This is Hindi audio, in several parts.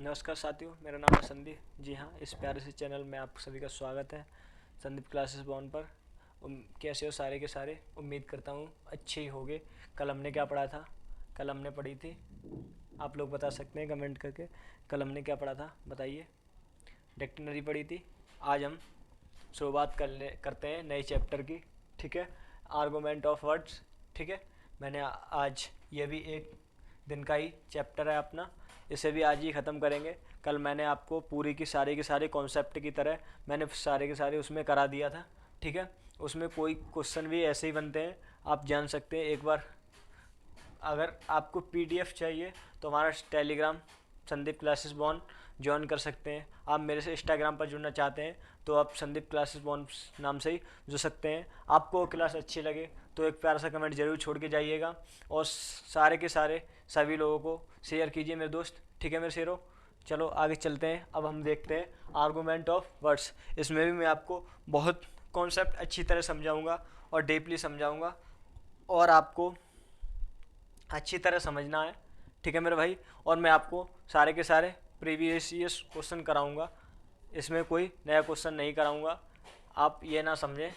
नमस्कार साथियों, मेरा नाम है संदीप। जी हाँ, इस प्यारे से चैनल में आप सभी का स्वागत है, संदीप क्लासेस वन पर। कैसे हो सारे के सारे? उम्मीद करता हूँ अच्छे ही होंगे। कल हमने क्या पढ़ा था? कल हमने पढ़ी थी, आप लोग बता सकते हैं कमेंट करके, कल हमने क्या पढ़ा था बताइए। डिक्शनरी पढ़ी थी। आज हम शुरुआत करते हैं नए चैप्टर की। ठीक है, आर्गूमेंट ऑफ वर्ड्स। ठीक है, मैंने आज ये भी एक दिन का ही चैप्टर है अपना, इसे भी आज ही ख़त्म करेंगे। कल मैंने आपको पूरी की सारे कॉन्सेप्ट की तरह मैंने सारे के सारे उसमें करा दिया था। ठीक है, उसमें कोई क्वेश्चन भी ऐसे ही बनते हैं, आप जान सकते हैं एक बार। अगर आपको पीडीएफ चाहिए तो हमारा टेलीग्राम संदीप क्लासेस बॉन ज्वाइन कर सकते हैं। आप मेरे से इंस्टाग्राम पर जुड़ना चाहते हैं तो आप संदीप क्लासेस बॉन नाम से ही जुड़ सकते हैं। आपको क्लास अच्छी लगे तो एक प्यारा सा कमेंट जरूर छोड़ के जाइएगा, और सारे के सारे सभी लोगों को शेयर कीजिए मेरे दोस्त। ठीक है मेरे शेरों, चलो आगे चलते हैं। अब हम देखते हैं आर्गूमेंट ऑफ वर्ड्स। इसमें भी मैं आपको बहुत कॉन्सेप्ट अच्छी तरह समझाऊंगा और डीपली समझाऊंगा, और आपको अच्छी तरह समझना है। ठीक है मेरे भाई, और मैं आपको सारे के सारे प्रीवियस ईयर्स क्वेश्चन कराऊंगा, इसमें कोई नया क्वेश्चन नहीं कराऊंगा। आप ये ना समझें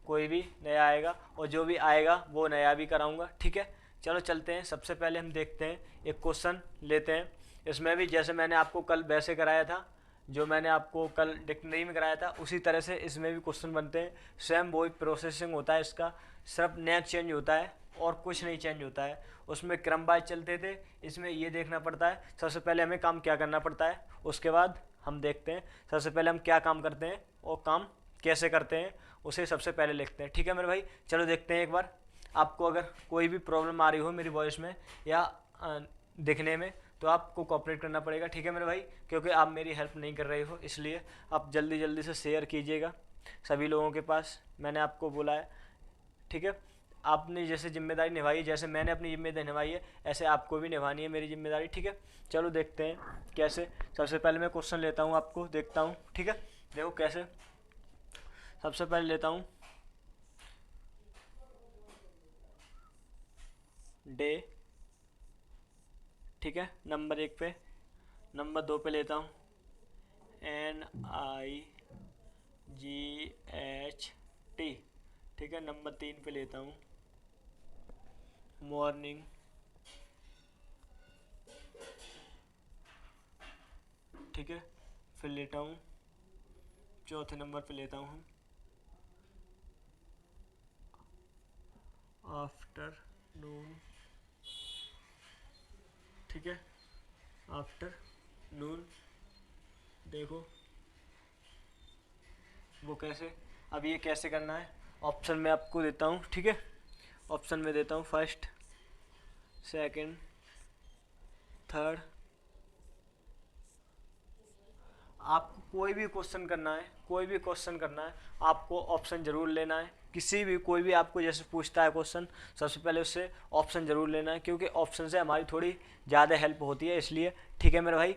कोई भी नया आएगा, और जो भी आएगा वो नया भी कराऊंगा। ठीक है, चलो चलते हैं। सबसे पहले हम देखते हैं, एक क्वेश्चन लेते हैं। इसमें भी जैसे मैंने आपको कल वैसे कराया था, जो मैंने आपको कल डिक्शनरी में कराया था, उसी तरह से इसमें भी क्वेश्चन बनते हैं। सेम वही प्रोसेसिंग होता है इसका, सिर्फ नेक चेंज होता है और कुछ नहीं चेंज होता है। उसमें क्रम वाइज चलते थे, इसमें ये देखना पड़ता है सबसे पहले हमें काम क्या करना पड़ता है, उसके बाद हम देखते हैं सबसे पहले हम क्या काम करते हैं और काम कैसे करते हैं, उसे सबसे पहले लिखते हैं। ठीक है मेरे भाई, चलो देखते हैं एक बार। आपको अगर कोई भी प्रॉब्लम आ रही हो मेरी वॉइस में या दिखने में, तो आपको कॉपरेट करना पड़ेगा। ठीक है मेरे भाई, क्योंकि आप मेरी हेल्प नहीं कर रहे हो, इसलिए आप जल्दी जल्दी से शेयर कीजिएगा सभी लोगों के पास, मैंने आपको बोला है। ठीक है, आपने जैसे जिम्मेदारी निभाई है, जैसे मैंने अपनी जिम्मेदारी निभाई है, ऐसे आपको भी निभानी है मेरी जिम्मेदारी। ठीक है, चलो देखते हैं कैसे। सबसे पहले मैं क्वेश्चन लेता हूँ, आपको देखता हूँ। ठीक है, देखो कैसे। सबसे पहले लेता हूँ डे। ठीक है, नंबर एक पे। नंबर दो पे लेता हूँ NIGHT। ठीक है, नंबर तीन पे लेता हूँ मॉर्निंग। ठीक है, फिर लेता हूँ चौथे नंबर पे लेता हूँ आफ्टरनून। ठीक है, आफ्टरनून। देखो वो कैसे, अब ये कैसे करना है, ऑप्शन में आपको देता हूँ। ठीक है, ऑप्शन में देता हूँ फर्स्ट, सेकंड, थर्ड। आपको कोई भी क्वेश्चन करना है, कोई भी क्वेश्चन करना है, आपको ऑप्शन ज़रूर लेना है। किसी भी कोई भी आपको जैसे पूछता है क्वेश्चन, सबसे पहले उससे ऑप्शन ज़रूर लेना है, क्योंकि ऑप्शन से हमारी थोड़ी ज़्यादा हेल्प होती है इसलिए। ठीक है मेरे भाई,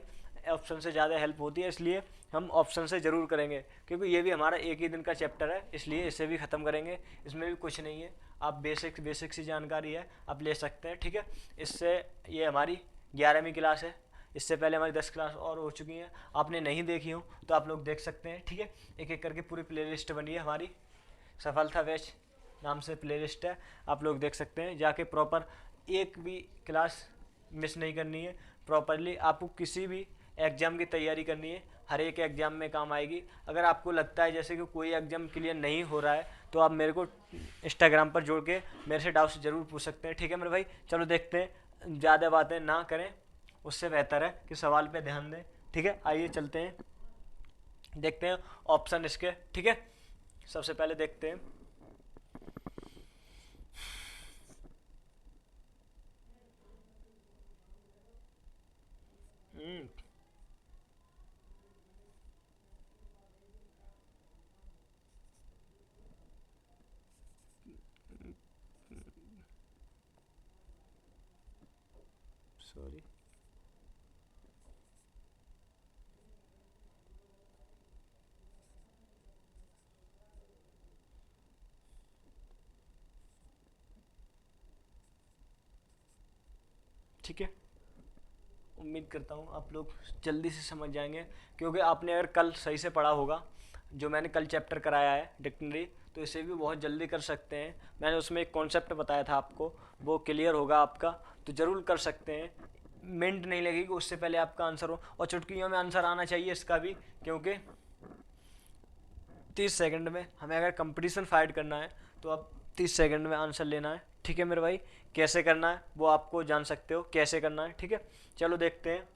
ऑप्शन से ज़्यादा हेल्प होती है इसलिए हम ऑप्शन से ज़रूर करेंगे, क्योंकि ये भी हमारा एक ही दिन का चैप्टर है, इसलिए इसे भी ख़त्म करेंगे। इसमें भी कुछ नहीं है, आप बेसिक बेसिक सी जानकारी है आप ले सकते हैं। ठीक है, इससे ये हमारी 11वीं क्लास है, इससे पहले हमारी 10 क्लास और हो चुकी हैं, आपने नहीं देखी हो तो आप लोग देख सकते हैं। ठीक है, एक एक करके पूरी प्लेलिस्ट बनी है हमारी, सफलता बैच नाम से प्लेलिस्ट है, आप लोग देख सकते हैं जाके प्रॉपर। एक भी क्लास मिस नहीं करनी है, प्रॉपरली आपको किसी भी एग्ज़ाम की तैयारी करनी है, हर एक एग्ज़ाम में काम आएगी। अगर आपको लगता है जैसे कि कोई एग्ज़ाम क्लियर नहीं हो रहा है, तो आप मेरे को इंस्टाग्राम पर जोड़ के मेरे से डाउट्स ज़रूर पूछ सकते हैं। ठीक है मेरे भाई, चलो देखते हैं, ज़्यादा बातें ना करें, उससे बेहतर है कि सवाल पे ध्यान दें। ठीक है, आइए चलते हैं, देखते हैं ऑप्शन इसके। ठीक है, सबसे पहले देखते हैं सॉरी। ठीक है, उम्मीद करता हूँ आप लोग जल्दी से समझ जाएंगे, क्योंकि आपने अगर कल सही से पढ़ा होगा, जो मैंने कल चैप्टर कराया है डिक्शनरी, तो इसे भी बहुत जल्दी कर सकते हैं। मैंने उसमें एक कॉन्सेप्ट बताया था आपको, वो क्लियर होगा आपका, तो ज़रूर कर सकते हैं। मिनट नहीं लगेगी, उससे पहले आपका आंसर हो, और चुटकियों में आंसर आना चाहिए इसका भी, क्योंकि 30 सेकंड में हमें अगर कंपटीशन फाइट करना है तो अब 30 सेकंड में आंसर लेना है। ठीक है मेरे भाई, कैसे करना है वो आपको जान सकते हो कैसे करना है। ठीक है, चलो देखते हैं।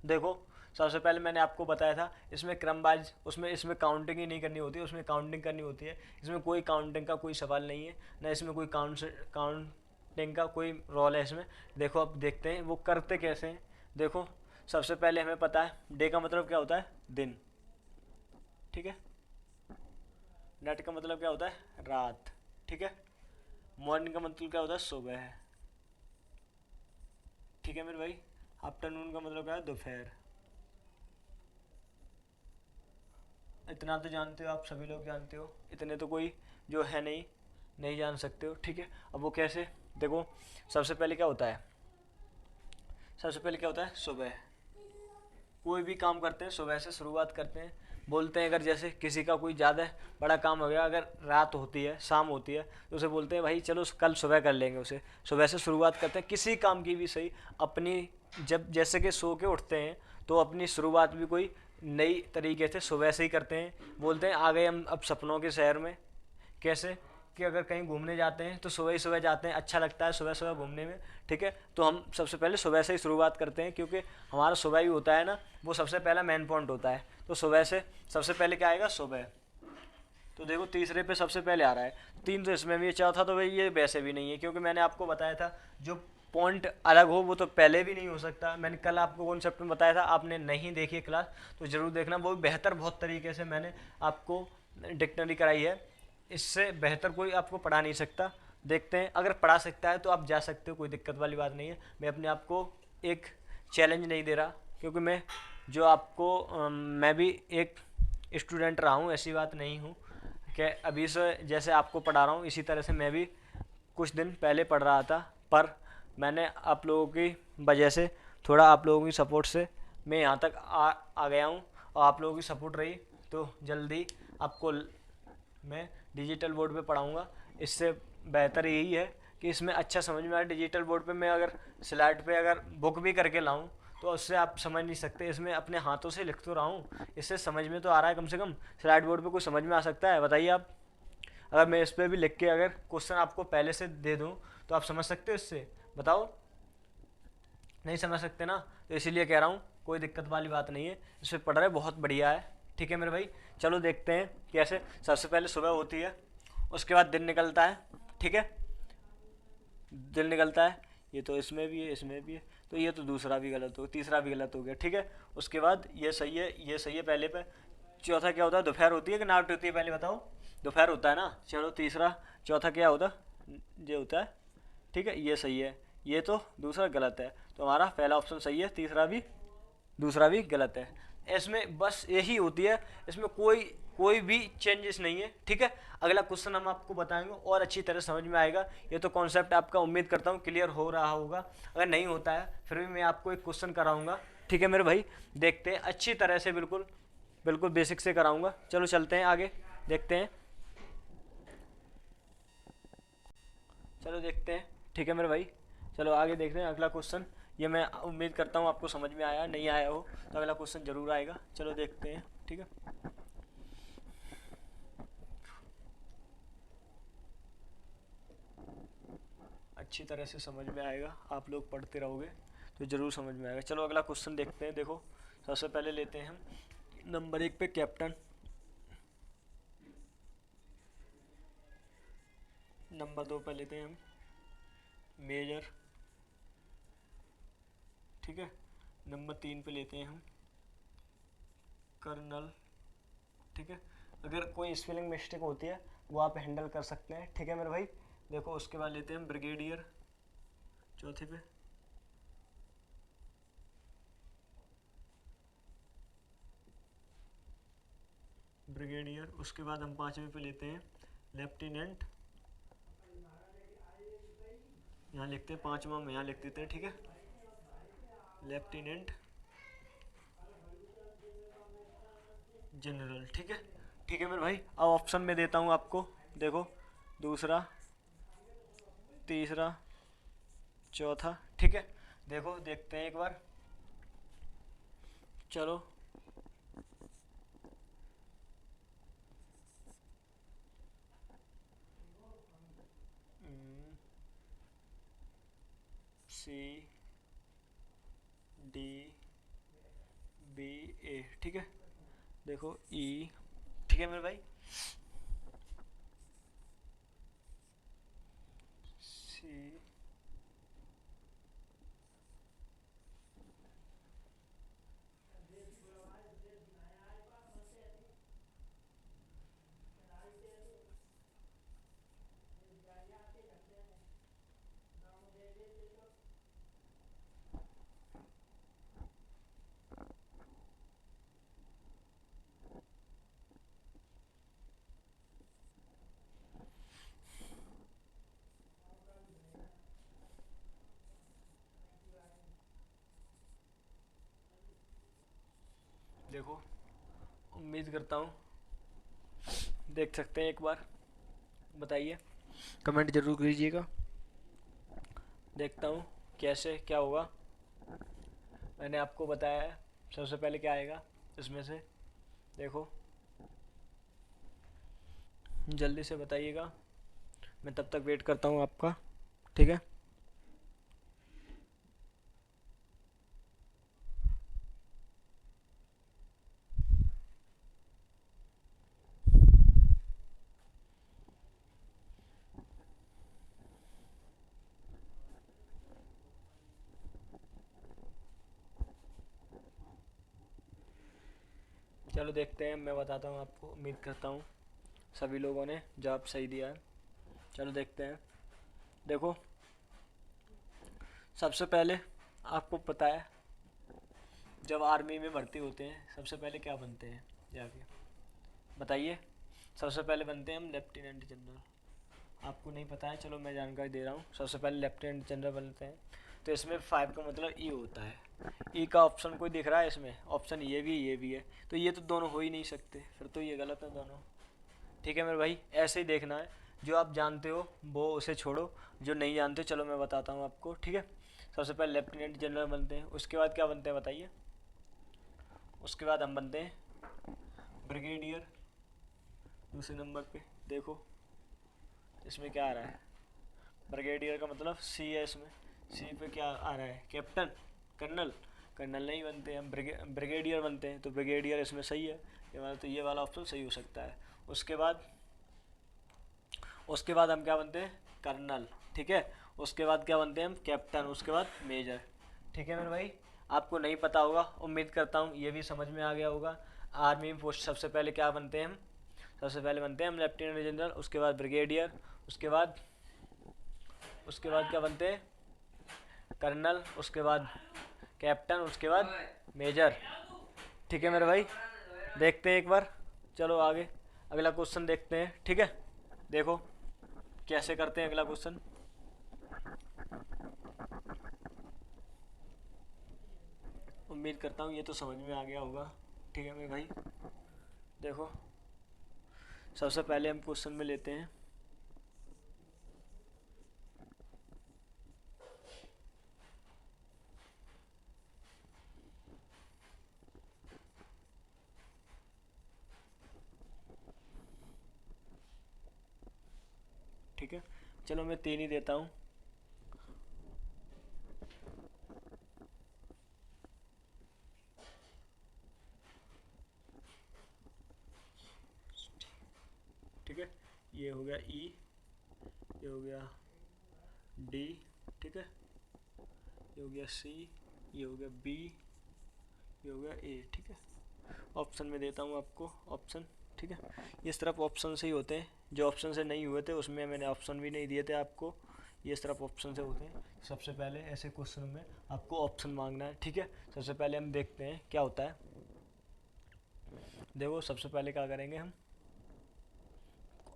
देखो, सबसे पहले मैंने आपको बताया था इसमें क्रमवाइज, उसमें इसमें काउंटिंग ही नहीं करनी होती है, उसमें काउंटिंग करनी होती है। इसमें कोई काउंटिंग का कोई सवाल नहीं है, ना इसमें कोई काउंटिंग का कोई रोल है इसमें। देखो अब देखते हैं वो करते कैसे हैं। देखो, सबसे पहले हमें पता है डे का मतलब क्या होता है, दिन। ठीक है, नाइट का मतलब क्या होता है, रात। ठीक है, मॉर्निंग का मतलब क्या होता है, सुबह। ठीक है मेरे भाई, आफ्टरनून का मतलब क्या है, दोपहर। इतना तो जानते हो आप, सभी लोग जानते हो, इतने तो कोई जो है नहीं नहीं जान सकते हो। ठीक है, अब वो कैसे, देखो सबसे पहले क्या होता है, सबसे पहले क्या होता है, सुबह। कोई भी काम करते हैं सुबह से शुरुआत करते हैं। बोलते हैं अगर जैसे किसी का कोई ज़्यादा बड़ा काम हो गया, अगर रात होती है, शाम होती है, तो उसे बोलते हैं भाई चलो कल सुबह कर लेंगे। उसे सुबह से शुरुआत करते हैं किसी काम की भी सही अपनी। जब जैसे कि सो के उठते हैं तो अपनी शुरुआत भी कोई नई तरीके से सुबह से ही करते हैं। बोलते हैं आ गए हम अब सपनों के शहर में। कैसे कि अगर कहीं घूमने जाते हैं तो सुबह ही सुबह जाते हैं, अच्छा लगता है सुबह सुबह घूमने में। ठीक है, तो हम सबसे पहले सुबह से ही शुरुआत करते हैं, क्योंकि हमारा सुबह ही होता है ना, वो सबसे पहला मेन पॉइंट होता है। तो सुबह से सबसे पहले क्या आएगा, सुबह। तो देखो तीसरे पे सबसे पहले आ रहा है, तीन तो इसमें भी है, चौथा तो भाई ये वैसे भी नहीं है, क्योंकि मैंने आपको बताया था जो पॉइंट अलग हो वो तो पहले भी नहीं हो सकता। मैंने कल आपको कॉन्सेप्ट में बताया था, आपने नहीं देखी है क्लास तो ज़रूर देखना, वो भी बेहतर बहुत तरीके से मैंने आपको डिक्शनरी कराई है। इससे बेहतर कोई आपको पढ़ा नहीं सकता। देखते हैं, अगर पढ़ा सकता है तो आप जा सकते हो, कोई दिक्कत वाली बात नहीं है। मैं अपने आप को एक चैलेंज नहीं दे रहा, क्योंकि मैं जो आपको मैं भी एक स्टूडेंट रहा हूँ, ऐसी बात नहीं हूँ कि अभी से जैसे आपको पढ़ा रहा हूँ इसी तरह से मैं भी कुछ दिन पहले पढ़ रहा था। पर मैंने आप लोगों की वजह से, थोड़ा आप लोगों की सपोर्ट से मैं यहाँ तक आ गया हूँ, और आप लोगों की सपोर्ट रही तो जल्दी आपको मैं डिजिटल बोर्ड पे पढ़ाऊँगा। इससे बेहतर यही है कि इसमें अच्छा समझ में आए। डिजिटल बोर्ड पे मैं अगर स्लाइड पे अगर बुक भी करके लाऊं तो उससे आप समझ नहीं सकते, इसमें अपने हाथों से लिख तो रहा हूँ, इससे समझ में तो आ रहा है। कम से कम स्लाइड बोर्ड पे कुछ समझ में आ सकता है, बताइए आप। अगर मैं इस पर भी लिख के अगर क्वेश्चन आपको पहले से दे दूँ तो आप समझ सकते हो इससे, बताओ। नहीं समझ सकते ना, तो इसीलिए कह रहा हूँ कोई दिक्कत वाली बात नहीं है, इस पर पढ़ रहे बहुत बढ़िया है। ठीक है मेरे भाई, चलो देखते हैं कैसे। सबसे पहले सुबह होती है, उसके बाद दिन निकलता है। ठीक है, दिन निकलता है, ये तो इसमें भी है इसमें भी है, तो ये तो दूसरा भी गलत हो, तीसरा भी गलत हो गया। ठीक है, उसके बाद ये सही है, ये सही है पहले पे। चौथा क्या होता है, दोपहर होती है कि नाइट होती है, पहले बताओ। दोपहर होता है ना, चलो तीसरा, चौथा क्या होता, ये होता है। ठीक है, ये सही है, ये तो दूसरा गलत है, तो हमारा पहला ऑप्शन सही है, तीसरा भी, दूसरा भी गलत है। इसमें बस यही होती है, इसमें कोई कोई भी चेंजेस नहीं है। ठीक है, अगला क्वेश्चन हम आपको बताएंगे और अच्छी तरह समझ में आएगा। ये तो कॉन्सेप्ट आपका उम्मीद करता हूँ क्लियर हो रहा होगा, अगर नहीं होता है फिर भी मैं आपको एक क्वेश्चन कराऊंगा। ठीक है मेरे भाई, देखते हैं अच्छी तरह से, बिल्कुल बिल्कुल बेसिक से कराऊंगा। चलो चलते हैं आगे, देखते हैं, चलो देखते हैं। ठीक है मेरे भाई, चलो आगे देखते हैं अगला क्वेश्चन। ये मैं उम्मीद करता हूँ आपको समझ में आया, नहीं आया हो तो अगला क्वेश्चन जरूर आएगा। चलो देखते हैं। ठीक है, अच्छी तरह से समझ में आएगा, आप लोग पढ़ते रहोगे तो ज़रूर समझ में आएगा। चलो अगला क्वेश्चन देखते हैं। देखो सबसे पहले लेते हैं हम नंबर 1 पे कैप्टन, नंबर 2 पे लेते हैं हम मेजर। ठीक है, नंबर 3 पे लेते हैं हम कर्नल। ठीक है, अगर कोई स्पेलिंग मिस्टेक होती है वो आप हैंडल कर सकते हैं। ठीक है मेरे भाई, देखो उसके बाद लेते हैं हम ब्रिगेडियर चौथे पे। ब्रिगेडियर, उसके बाद हम पाँचवें पे लेते हैं लेफ्टिनेंट, यहाँ लिखते हैं पाँचवा में यहाँ लिख देते हैं। ठीक है, लेफ्टिनेंट जनरल। ठीक है, ठीक है मेरे भाई। अब ऑप्शन में देता हूँ आपको, देखो, दूसरा, तीसरा, चौथा। ठीक है, देखो देखते हैं एक बार, चलो। सी डी बी ए। ठीक है, देखो ई। ठीक है मेरे भाई, सी, देखो, उम्मीद करता हूँ देख सकते हैं एक बार, बताइए, कमेंट जरूर कीजिएगा। देखता हूँ कैसे क्या होगा। मैंने आपको बताया है सबसे पहले क्या आएगा इसमें से, देखो जल्दी से बताइएगा, मैं तब तक वेट करता हूँ आपका। ठीक है, चलो देखते हैं, मैं बताता हूँ आपको। उम्मीद करता हूँ सभी लोगों ने जवाब सही दिया है। चलो देखते हैं, देखो सबसे पहले आपको पता है जब आर्मी में भर्ती होते हैं सबसे पहले क्या बनते हैं, जाके बताइए। सबसे पहले बनते हैं हम लेफ्टिनेंट जनरल। आपको नहीं पता है, चलो मैं जानकारी दे रहा हूँ। सबसे पहले लेफ्टिनेंट जनरल बनते हैं, तो इसमें 5 का मतलब ई होता है। ई का ऑप्शन कोई दिख रहा है इसमें? ऑप्शन ये भी है, तो ये तो दोनों हो ही नहीं सकते, फिर तो ये गलत है दोनों। ठीक है मेरे भाई, ऐसे ही देखना है, जो आप जानते हो वो उसे छोड़ो, जो नहीं जानते चलो मैं बताता हूँ आपको। ठीक है, सबसे पहले लेफ्टिनेंट जनरल बनते हैं, उसके बाद क्या बनते हैं बताइए। उसके बाद हम बनते हैं ब्रिगेडियर, दूसरे नंबर पे। देखो इसमें क्या आ रहा है, ब्रिगेडियर का मतलब सी है इसमें। सी पे क्या आ रहा है, कैप्टन, कर्नल। कर्नल नहीं बनते हम, ब्रिगेडियर बनते हैं, तो ब्रिगेडियर इसमें सही है, ये वाला, तो ये वाला ऑप्शन सही हो सकता है। उसके बाद, उसके बाद हम क्या बनते हैं, कर्नल। ठीक है, उसके बाद क्या बनते हैं हम, कैप्टन, उसके बाद मेजर। ठीक है मेरे भाई, आपको नहीं पता होगा, उम्मीद करता हूँ ये भी समझ में आ गया होगा। आर्मी में पोस्ट सबसे पहले क्या बनते हैं हम, सबसे पहले बनते हैं हम लेफ्टिनेंट जनरल, उसके बाद ब्रिगेडियर, उसके बाद, उसके बाद क्या बनते हैं, कर्नल, उसके बाद कैप्टन, उसके बाद मेजर। ठीक है मेरे भाई, देखते हैं एक बार, चलो आगे अगला क्वेश्चन देखते हैं। ठीक है, देखो कैसे करते हैं अगला क्वेश्चन। उम्मीद करता हूँ ये तो समझ में आ गया होगा। ठीक है मेरे भाई, देखो सबसे पहले हम क्वेश्चन में लेते हैं, ठीक है, चलो मैं 3 ही देता हूँ। ठीक है, ये हो गया ई, ये हो गया डी, ठीक है, ये हो गया सी, ये हो गया बी, ये हो गया ए। ठीक है, ऑप्शन में देता हूँ आपको ऑप्शन। ठीक है, इस तरफ ऑप्शन से ही होते हैं, जो ऑप्शन से नहीं हुए थे उसमें मैंने ऑप्शन भी नहीं दिए थे आपको, ये इस तरफ ऑप्शन से होते हैं। सबसे पहले ऐसे क्वेश्चन में आपको ऑप्शन मांगना है। ठीक है, सबसे पहले हम देखते हैं क्या होता है। देखो सबसे पहले क्या करेंगे हम,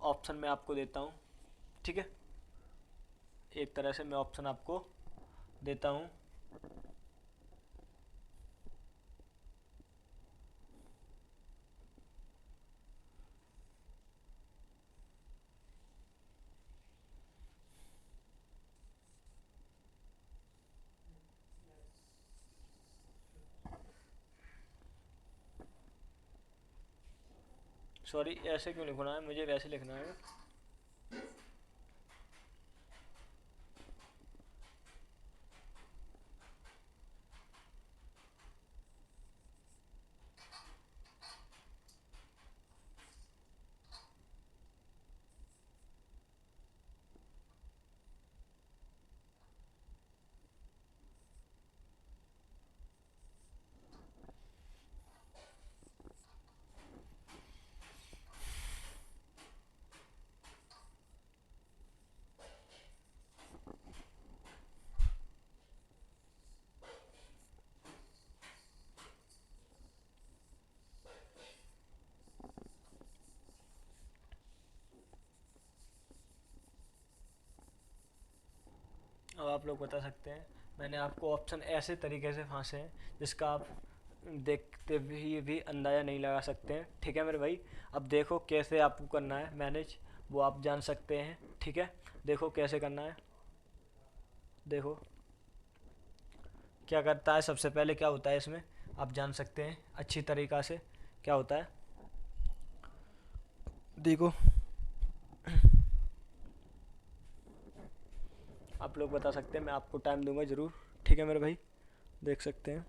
ऑप्शन में आपको देता हूँ। ठीक है, एक तरह से मैं ऑप्शन आपको देता हूँ, सॉरी, ऐसे क्यों लिखना है, मुझे वैसे लिखना है। अब आप लोग बता सकते हैं, मैंने आपको ऑप्शन ऐसे तरीके से फांसे हैं जिसका आप देखते भी अंदाज़ा नहीं लगा सकते हैं। ठीक है मेरे भाई, अब देखो कैसे आपको करना है मैनेज, वो आप जान सकते हैं। ठीक है, देखो कैसे करना है। देखो क्या करता है, सबसे पहले क्या होता है इसमें आप जान सकते हैं अच्छी तरीक़ा से क्या होता है। देखो आप लोग बता सकते हैं, मैं आपको टाइम दूंगा ज़रूर। ठीक है मेरे भाई, देख सकते हैं।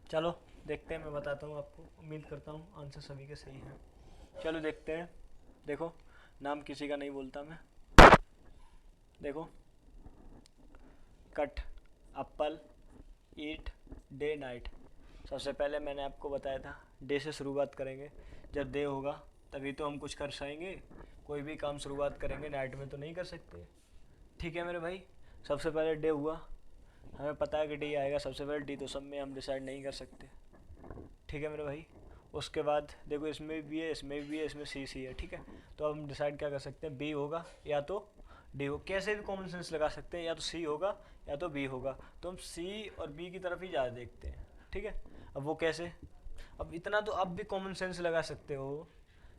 चलो देखते हैं, मैं बताता हूँ आपको, उम्मीद करता हूँ आंसर सभी के सही हैं। चलो देखते हैं। देखो नाम किसी का नहीं बोलता मैं। देखो कट, एप्पल, ईट, डे, नाइट। सबसे पहले मैंने आपको बताया था डे से शुरुआत करेंगे, जब डे होगा तभी तो हम कुछ कर सकेंगे, कोई भी काम शुरुआत करेंगे, नाइट में तो नहीं कर सकते। ठीक है मेरे भाई, सबसे पहले डे हुआ, हमें पता है कि डी आएगा सबसे पहले, डी तो सब में हम डिसाइड नहीं कर सकते। ठीक है मेरे भाई, उसके बाद देखो इसमें भी है, इसमें भी है, इसमें सी सी है। ठीक है, तो अब हम डिसाइड क्या कर सकते हैं, बी होगा या तो डी हो, कैसे भी कॉमन सेंस लगा सकते हैं, या तो सी होगा या तो बी होगा, तो हम सी और बी की तरफ ही ज़्यादा देखते हैं। ठीक है, अब वो कैसे, अब इतना तो आप भी कॉमन सेंस लगा सकते हो।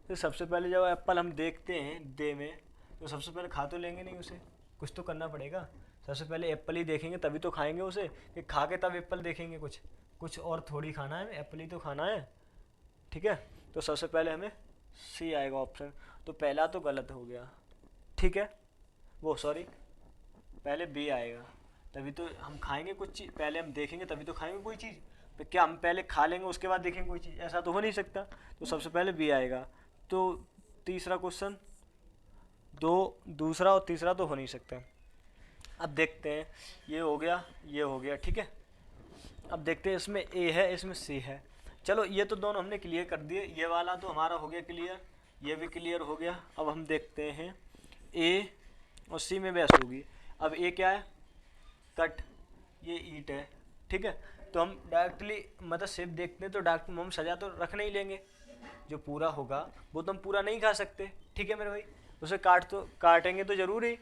तो सबसे पहले जब एप्पल हम देखते हैं डे में, तो सबसे पहले खा तो लेंगे नहीं उसे, कुछ तो करना पड़ेगा। सबसे पहले एप्पल ही देखेंगे तभी तो खाएंगे उसे, कि खा के तब एप्पल देखेंगे, कुछ कुछ और थोड़ी खाना है, एप्पल ही तो खाना है। ठीक है, तो सबसे पहले हमें सी आएगा ऑप्शन, तो पहला तो गलत हो गया। ठीक है, वो सॉरी, पहले बी आएगा, तभी तो हम खाएंगे कुछ चीज़, पहले हम देखेंगे तभी तो खाएंगे कोई चीज़। तो क्या हम पहले खा लेंगे उसके बाद देखेंगे कोई चीज़, ऐसा तो हो नहीं सकता। तो सबसे पहले बी आएगा। तो तीसरा क्वेश्चन, दो, दूसरा और तीसरा तो हो नहीं सकता। अब देखते हैं, ये हो गया, ये हो गया। ठीक है, अब देखते हैं, इसमें ए है, इसमें सी है। चलो ये तो दोनों हमने क्लियर कर दिए, ये वाला तो हमारा हो गया क्लियर, ये भी क्लियर हो गया। अब हम देखते हैं ए और सी में बहस होगी। अब ए क्या है, कट, ये ईट है। ठीक है, तो हम डायरेक्टली मतलब सिर्फ देखते हैं तो डायरेक्ट हम सजा तो रख नहीं लेंगे, जो पूरा होगा वो तो हम पूरा नहीं खा सकते। ठीक है मेरे भाई, उसे काटेंगे तो जरूर ही।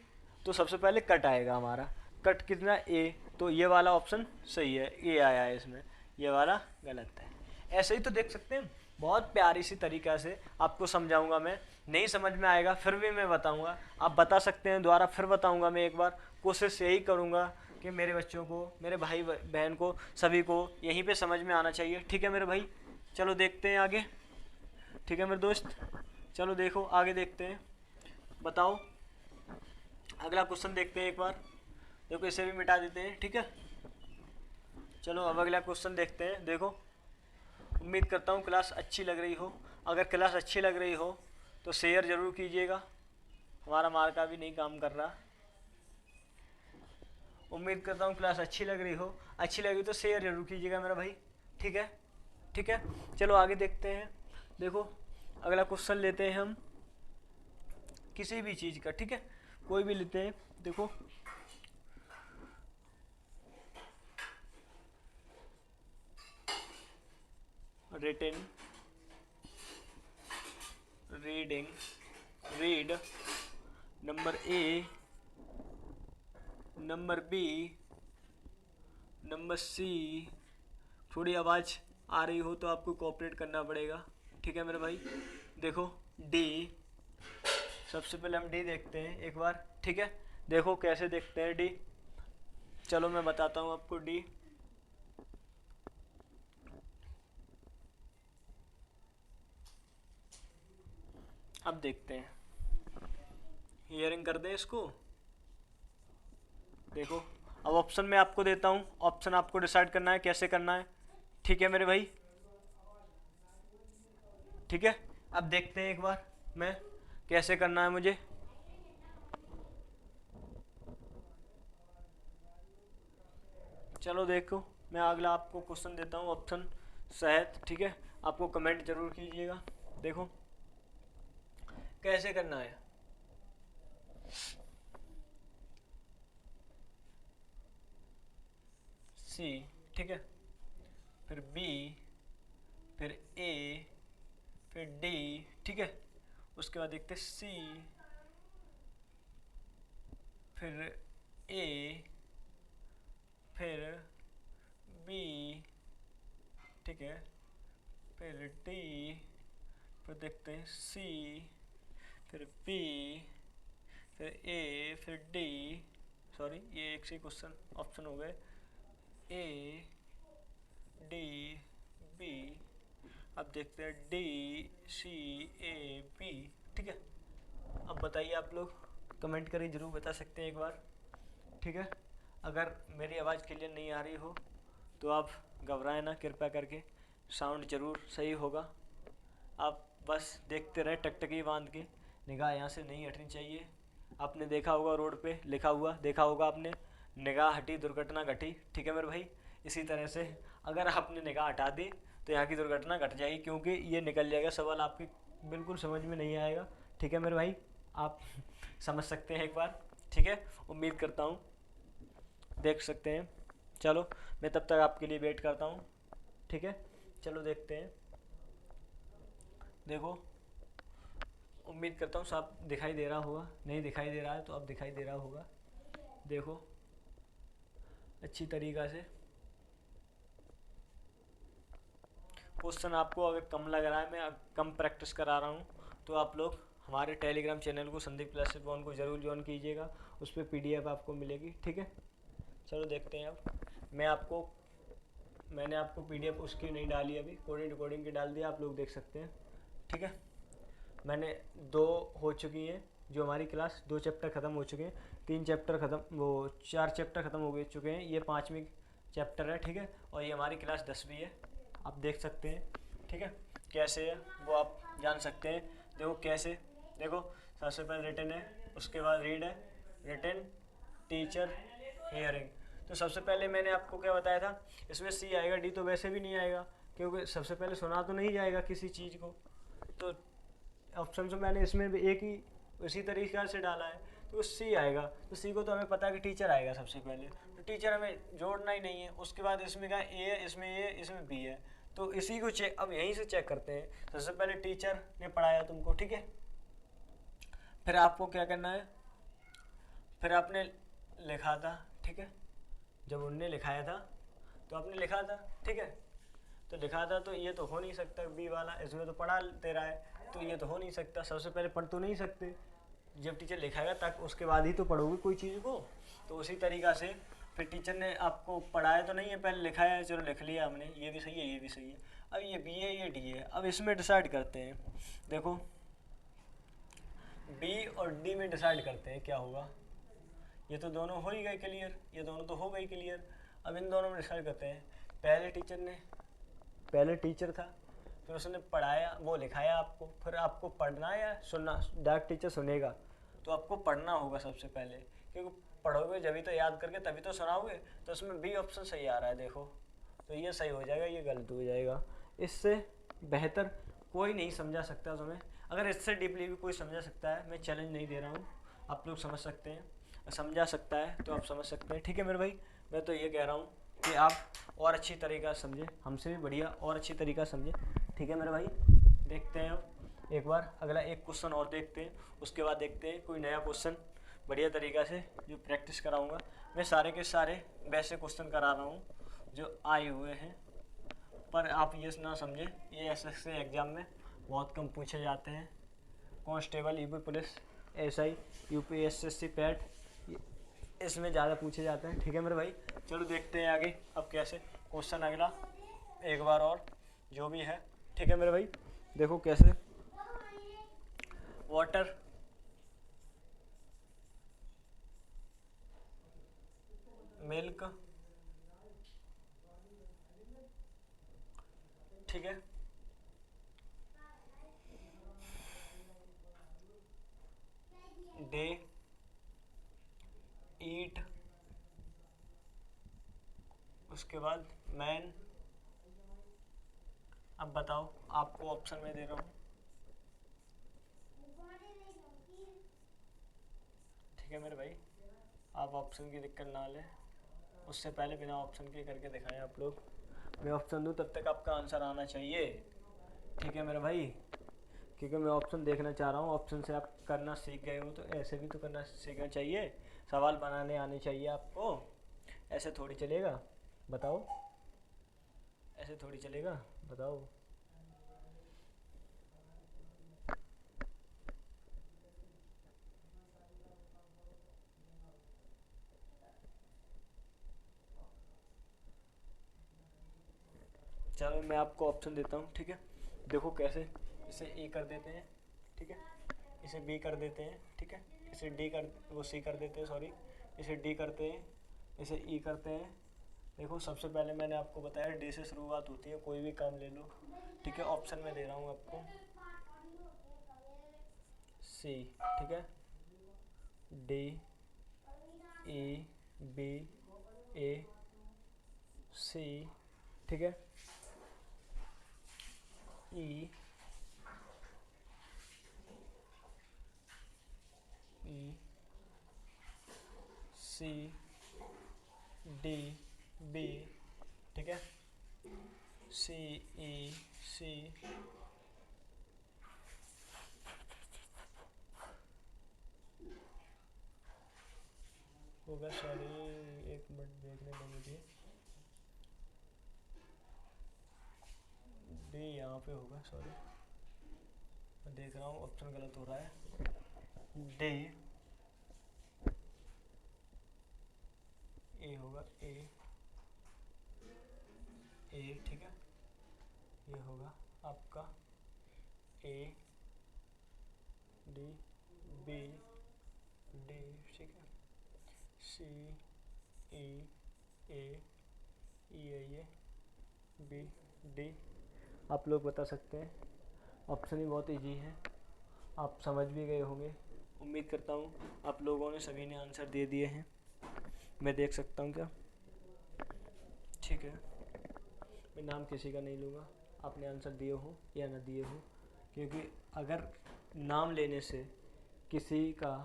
तो सबसे पहले कट आएगा हमारा, कट कितना, ए, तो ये वाला ऑप्शन सही है, ए आया है इसमें, ये वाला गलत है। ऐसे ही तो देख सकते हैं, बहुत प्यारी सी तरीक़ा से आपको समझाऊंगा मैं, नहीं समझ में आएगा फिर भी मैं बताऊंगा, आप बता सकते हैं, दोबारा फिर बताऊंगा मैं एक बार, कोशिश यही करूंगा कि मेरे बच्चों को, मेरे भाई बहन को, सभी को यहीं पे समझ में आना चाहिए। ठीक है मेरे भाई, चलो देखते हैं आगे। ठीक है मेरे दोस्त, चलो देखो आगे देखते हैं, बताओ अगला क्वेश्चन देखते हैं एक बार। देखो इसे भी मिटा देते हैं। ठीक है, चलो अब अगला क्वेश्चन देखते हैं। देखो उम्मीद करता हूँ क्लास अच्छी लग रही हो, अगर क्लास अच्छी लग रही हो तो शेयर ज़रूर कीजिएगा, हमारा मार्का भी नहीं काम कर रहा। उम्मीद करता हूँ क्लास अच्छी लग रही हो, अच्छी लगी तो शेयर ज़रूर कीजिएगा मेरा भाई। ठीक है, ठीक है, चलो आगे देखते हैं। देखो अगला क्वेश्चन लेते हैं हम किसी भी चीज़ का। ठीक है, कोई भी लेते हैं। देखो written, reading, read, number A, number B, number C, थोड़ी आवाज़ आ रही हो तो आपको कोऑपरेट करना पड़ेगा, ठीक है मेरे भाई। देखो डी, सबसे पहले हम डी देखते हैं एक बार, ठीक है। देखो कैसे देखते हैं डी, चलो मैं बताता हूँ आपको डी। अब देखते हैं, हियरिंग कर दें इसको। देखो अब ऑप्शन मैं आपको देता हूँ, ऑप्शन आपको डिसाइड करना है कैसे करना है, ठीक है मेरे भाई, ठीक है। अब देखते हैं एक बार मैं कैसे करना है मुझे। चलो देखो मैं अगला आपको क्वेश्चन देता हूँ, ऑप्शन शहद, ठीक है। आपको कमेंट जरूर कीजिएगा। देखो कैसे करना है, सी, ठीक है, फिर बी, फिर ए, फिर डी, ठीक है। उसके बाद देखते सी, फिर ए, फिर बी, ठीक है, फिर डी, फिर देखते हैं सी, फिर बी, फिर ए, फिर डी, सॉरी ये एक से क्वेश्चन ऑप्शन हो गए, ए डी बी। अब देखते हैं डी सी ए बी, ठीक है। अब बताइए आप लोग, कमेंट करिए, ज़रूर बता सकते हैं एक बार, ठीक है। अगर मेरी आवाज़ क्लियर नहीं आ रही हो तो आप घबराएं ना, कृपया करके साउंड ज़रूर सही होगा। आप बस देखते रहे टकटकी बांध के, निगाह यहाँ से नहीं हटनी चाहिए। आपने देखा होगा रोड पे लिखा हुआ, देखा होगा आपने, निगाह हटी दुर्घटना घटी, ठीक है मेरे भाई। इसी तरह से अगर आपने निगाह हटा दी तो यहाँ की दुर्घटना घट जाएगी, क्योंकि ये निकल जाएगा सवाल, आपकी बिल्कुल समझ में नहीं आएगा, ठीक है मेरे भाई। आप समझ सकते हैं एक बार, ठीक है। उम्मीद करता हूँ देख सकते हैं। चलो मैं तब तक आपके लिए वेट करता हूँ, ठीक है। चलो देखते हैं। देखो उम्मीद करता हूँ साफ दिखाई दे रहा होगा, नहीं दिखाई दे रहा है तो अब दिखाई दे रहा होगा। देखो अच्छी तरीक़ा से क्वेश्चन आपको अगर कम लग रहा है, मैं कम प्रैक्टिस करा रहा हूँ, तो आप लोग हमारे टेलीग्राम चैनल को संदीप क्लासेस वन को ज़रूर ज्वाइन कीजिएगा, उस पर PDF आपको मिलेगी, ठीक है। चलो देखते हैं। अब मैंने आपको PDF उसकी नहीं डाली, अभी कोडिंग रिकॉर्डिंग की डाल दिया, आप लोग देख सकते हैं, ठीक है। मैंने 2 हो चुकी हैं जो हमारी क्लास, 2 चैप्टर ख़त्म हो चुके हैं, 3 चैप्टर ख़त्म, वो 4 चैप्टर ख़त्म हो गए चुके हैं, ये 5वीं चैप्टर है, ठीक है। और ये हमारी क्लास 10वीं है, आप देख सकते हैं, ठीक है। कैसे है वो आप जान सकते हैं। देखो कैसे, देखो सबसे पहले रिटन है, उसके बाद रीड है, रिटन, टीचर, हियरिंग। तो सबसे पहले मैंने आपको क्या बताया था, इसमें सी आएगा, डी तो वैसे भी नहीं आएगा, क्योंकि सबसे पहले सुना तो नहीं जाएगा किसी चीज़ को। तो ऑप्शन तो मैंने इसमें भी एक ही उसी तरीक़े से डाला है, तो सी आएगा। तो सी को तो हमें पता है कि टीचर आएगा सबसे पहले, तो टीचर हमें जोड़ना ही नहीं है। उसके बाद इसमें क्या ए है, इसमें ए, इसमें बी है, तो इसी को चेक, अब यहीं से चेक करते हैं। सबसे पहले टीचर ने पढ़ाया तुमको, ठीक है। फिर आपको क्या करना है, फिर आपने लिखा था, ठीक है। जब उनने लिखाया था तो आपने लिखा था, ठीक है। तो लिखा था, तो ये तो हो नहीं सकता बी वाला, इसमें तो पढ़ा दे रहा है, तो ये तो हो नहीं सकता। सबसे पहले पढ़ तो नहीं सकते, जब टीचर लिखाएगा तक उसके बाद ही तो पढ़ोगे कोई चीज़ को। तो उसी तरीक़ा से फिर टीचर ने आपको पढ़ाया तो नहीं है, पहले लिखाया है, चलो लिख लिया हमने, ये भी सही है, ये भी सही है। अब ये बी है, ये डी है, अब इसमें डिसाइड करते हैं। देखो बी और डी में डिसाइड करते हैं क्या होगा। ये तो दोनों हो ही गए क्लियर, ये दोनों तो हो गई क्लियर। अब इन दोनों में डिसाइड करते हैं। पहले टीचर था, फिर उसने पढ़ाया, वो लिखाया आपको, फिर आपको पढ़ना है या सुनना। डायरेक्ट टीचर सुनेगा तो आपको पढ़ना होगा सबसे पहले, क्योंकि पढ़ोगे जब तो याद करके तभी तो सुनाओगे। तो उसमें बी ऑप्शन सही आ रहा है, देखो तो ये सही हो जाएगा, ये गलत हो जाएगा। इससे बेहतर कोई नहीं समझा सकता तुम्हें, अगर इससे डीपली भी कोई समझा सकता है, मैं चैलेंज नहीं दे रहा हूँ, आप लोग समझ सकते हैं, समझा सकता है तो आप समझ सकते हैं, ठीक है मेरे भाई। मैं तो ये कह रहा हूँ कि आप और अच्छी तरीक़ा समझें, हमसे भी बढ़िया और अच्छी तरीक़ा समझें, ठीक है मेरे भाई। देखते हैं अब एक बार अगला एक क्वेश्चन और देखते हैं, उसके बाद देखते हैं कोई नया क्वेश्चन बढ़िया तरीक़ा से जो प्रैक्टिस कराऊंगा। मैं सारे के सारे वैसे क्वेश्चन करा रहा हूँ जो आए हुए हैं पर आप ये ना समझें, ये एसएससी एग्ज़ाम में बहुत कम पूछे जाते हैं। Constable, UP police, SI, UP SSC PAT, इसमें ज़्यादा पूछे जाते हैं। ठीक है मेरे भाई, चलो देखते हैं आगे अब कैसे क्वेश्चन अगला एक बार और जो भी है। ठीक है मेरे भाई, देखो कैसे वाटर मिल्क, ठीक है, डे ईट, उसके बाद मैन। अब बताओ, आपको ऑप्शन में दे रहा हूँ। ठीक है मेरे भाई, आप ऑप्शन की दिक्कत ना लें, उससे पहले बिना ऑप्शन के करके दिखाएं आप लोग। मैं ऑप्शन दूँ तब तक आपका आंसर आना चाहिए। ठीक है मेरे भाई, क्योंकि मैं ऑप्शन देखना चाह रहा हूँ। ऑप्शन से आप करना सीख गए हो तो ऐसे भी तो करना सीखना चाहिए, सवाल बनाने आने चाहिए आपको। ऐसे थोड़ी चलेगा, बताओ, ऐसे थोड़ी चलेगा, बताओ। चलो मैं आपको ऑप्शन देता हूँ। ठीक है, देखो कैसे, इसे ए कर देते हैं, ठीक है, इसे बी कर देते हैं, ठीक है, इसे डी कर, वो सी कर देते हैं, सॉरी, इसे डी करते हैं, इसे ई करते हैं। देखो सबसे पहले मैंने आपको बताया डी से शुरुआत होती है, कोई भी काम ले लो। ठीक है, ऑप्शन में दे रहा हूँ आपको, सी, ठीक है, डी, ई, बी, ए, सी, ठीक है, ई, ई, सी, डी, बी, ठीक है, सी, ई, सी, होगा, सॉरी एक मिनट देखने दो मुझे, डी यहाँ पे होगा, सॉरी मैं देख रहा हूँ ऑप्शन गलत हो रहा है। डी, ए होगा, ए, ए, ठीक है, ये होगा आपका ए, डी, बी, डी, ठीक है, सी, ई, ए, ई है ये, बी, डी। आप लोग बता सकते हैं, ऑप्शन ही बहुत इजी है, आप समझ भी गए होंगे। उम्मीद करता हूँ आप लोगों ने सभी ने आंसर दे दिए हैं, मैं देख सकता हूँ क्या। ठीक है, मैं नाम किसी का नहीं लूँगा, आपने आंसर दिए हो या ना दिए हो, क्योंकि अगर नाम लेने से किसी का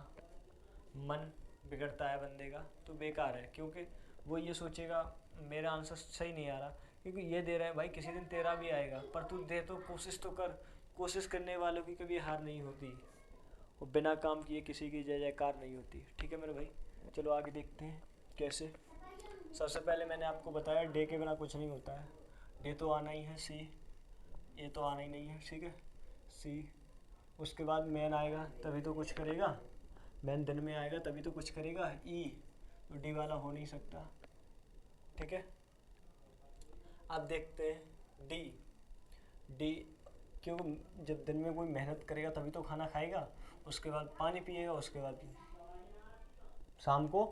मन बिगड़ता है बंदे का तो बेकार है, क्योंकि वो ये सोचेगा मेरा आंसर सही नहीं आ रहा, क्योंकि ये दे रहा है भाई, किसी दिन तेरा भी आएगा, पर तू दे तो कोशिश तो कर। कोशिश करने वालों की कभी हार नहीं होती, और बिना काम किए किसी की जय जयकार नहीं होती। ठीक है मेरे भाई, चलो आगे देखते हैं कैसे। सबसे पहले मैंने आपको बताया डे के बिना कुछ नहीं होता है, डे तो आना ही है, सी, ये तो आना ही नहीं है, ठीक है, सी, उसके बाद मैन आएगा तभी तो कुछ करेगा, मैन दिन में आएगा तभी तो कुछ करेगा, ई, तो डी वाला हो नहीं सकता। ठीक है, अब देखते हैं डी, डी क्यों, जब दिन में कोई मेहनत करेगा तभी तो खाना खाएगा, उसके बाद पानी पिएगा, उसके बाद शाम को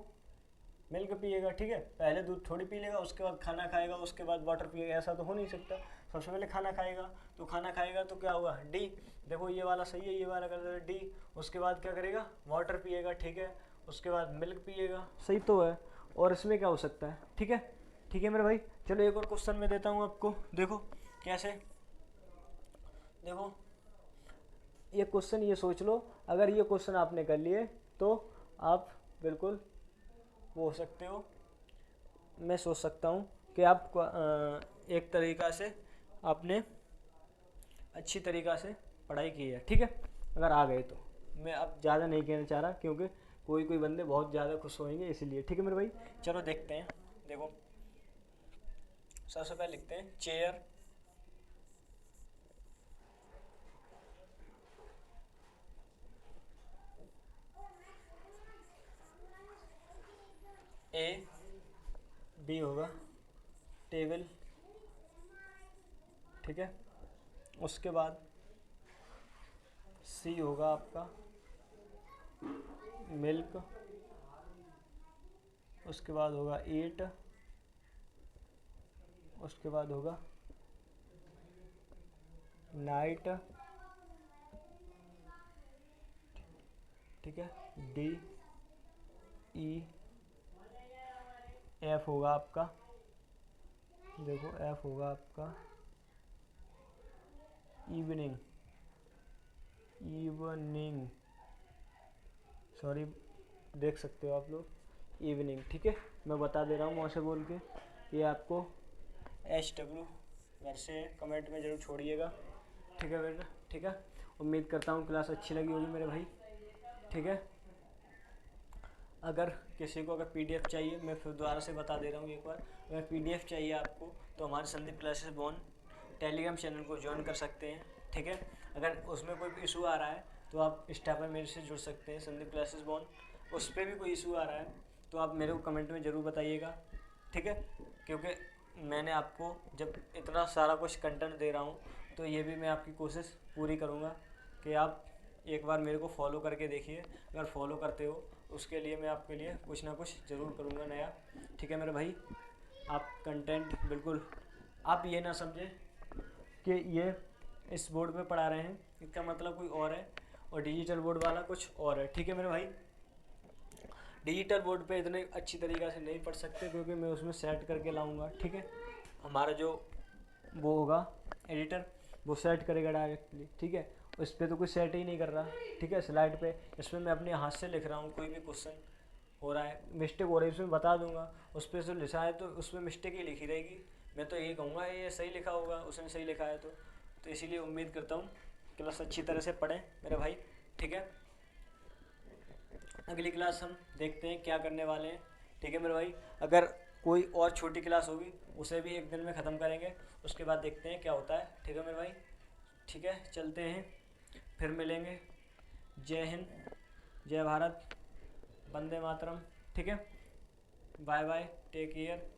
मिल्क पिएगा। ठीक है, पहले दूध थोड़ी पी लेगा, उसके बाद खाना खाएगा, उसके बाद वाटर पिएगा, ऐसा तो हो नहीं सकता। सबसे पहले खाना खाएगा, तो खाना खाएगा तो क्या होगा, डी, देखो ये वाला सही है, ये वाला गलत है, डी, उसके बाद क्या करेगा, वाटर पिएगा, ठीक है, उसके बाद मिल्क पिएगा, सही तो है, और इसमें क्या हो सकता है। ठीक है, ठीक है मेरे भाई, चलो एक और क्वेश्चन में देता हूँ आपको, देखो कैसे, देखो ये क्वेश्चन, ये सोच लो, अगर ये क्वेश्चन आपने कर लिए तो आप बिल्कुल वो हो सकते हो। मैं सोच सकता हूँ कि आप एक तरीक़ा से आपने अच्छी तरीक़ा से पढ़ाई की है। ठीक है, अगर आ गए तो मैं अब ज़्यादा नहीं कहना चाह रहा, क्योंकि कोई कोई बंदे बहुत ज़्यादा खुश होंगे इसीलिए। ठीक है मेरे भाई, चलो देखते हैं। देखो सबसे पहले लिखते हैं चेयर, ए, बी होगा टेबल, ठीक है। उसके बाद सी होगा आपका मिल्क, उसके बाद होगा ईट, उसके बाद होगा नाइट, ठीक है। डी, ई, एफ होगा आपका, देखो एफ होगा आपका इवनिंग, इवनिंग, सॉरी देख सकते हो आप लोग इवनिंग, ठीक है। मैं बता दे रहा हूँ वहाँ से बोल के, ये आपको HW घर से कमेंट में ज़रूर छोड़िएगा, ठीक है बेटा, ठीक है। उम्मीद करता हूँ क्लास अच्छी लगी होगी मेरे भाई, ठीक है। अगर किसी को अगर PDF चाहिए, मैं फिर दोबारा से बता दे रहा हूँ एक बार, अगर PDF चाहिए आपको तो हमारे संदीप क्लासेस बॉन टेलीग्राम चैनल को ज्वाइन कर सकते हैं, ठीक है। अगर उसमें कोई भी इशू आ रहा है तो आप इंस्टा पर मेरे से जुड़ सकते हैं, संदीप क्लासेस बॉन। उस पर भी कोई इशू आ रहा है तो आप मेरे को कमेंट में ज़रूर बताइएगा, ठीक है। क्योंकि मैंने आपको जब इतना सारा कुछ कंटेंट दे रहा हूँ तो ये भी मैं आपकी कोशिश पूरी करूँगा कि आप एक बार मेरे को फॉलो करके देखिए। अगर फॉलो करते हो उसके लिए मैं आपके लिए कुछ ना कुछ ज़रूर करूँगा नया, ठीक है मेरे भाई। आप कंटेंट बिल्कुल, आप ये ना समझें कि ये इस बोर्ड पे पढ़ा रहे हैं इसका मतलब कोई और है और डिजिटल बोर्ड वाला कुछ और है, ठीक है मेरे भाई। डिजिटल बोर्ड पे इतने अच्छी तरीक़ा से नहीं पढ़ सकते क्योंकि मैं उसमें सेट करके लाऊंगा, ठीक है। हमारा जो वो होगा एडिटर वो सेट करेगा डायरेक्टली, ठीक है। उस पर तो कुछ सेट ही नहीं कर रहा, ठीक है। स्लाइड पे इसमें मैं अपने हाथ से लिख रहा हूँ, कोई भी क्वेश्चन हो रहा है मिस्टेक हो रही है उसमें बता दूंगा, उस पर जो लिखा है तो उसमें मिस्टेक ही लिखी रहेगी, मैं तो यही कहूँगा ये सही लिखा होगा, उसने सही लिखा है तो इसीलिए उम्मीद करता हूँ क्लास अच्छी तरह से पढ़ें मेरे भाई, ठीक है। अगली क्लास हम देखते हैं क्या करने वाले हैं, ठीक है मेरे भाई। अगर कोई और छोटी क्लास होगी उसे भी एक दिन में ख़त्म करेंगे, उसके बाद देखते हैं क्या होता है, ठीक है मेरे भाई, ठीक है। चलते हैं, फिर मिलेंगे। जय हिंद, जय भारत, वंदे मातरम, ठीक है। Bye bye, take care.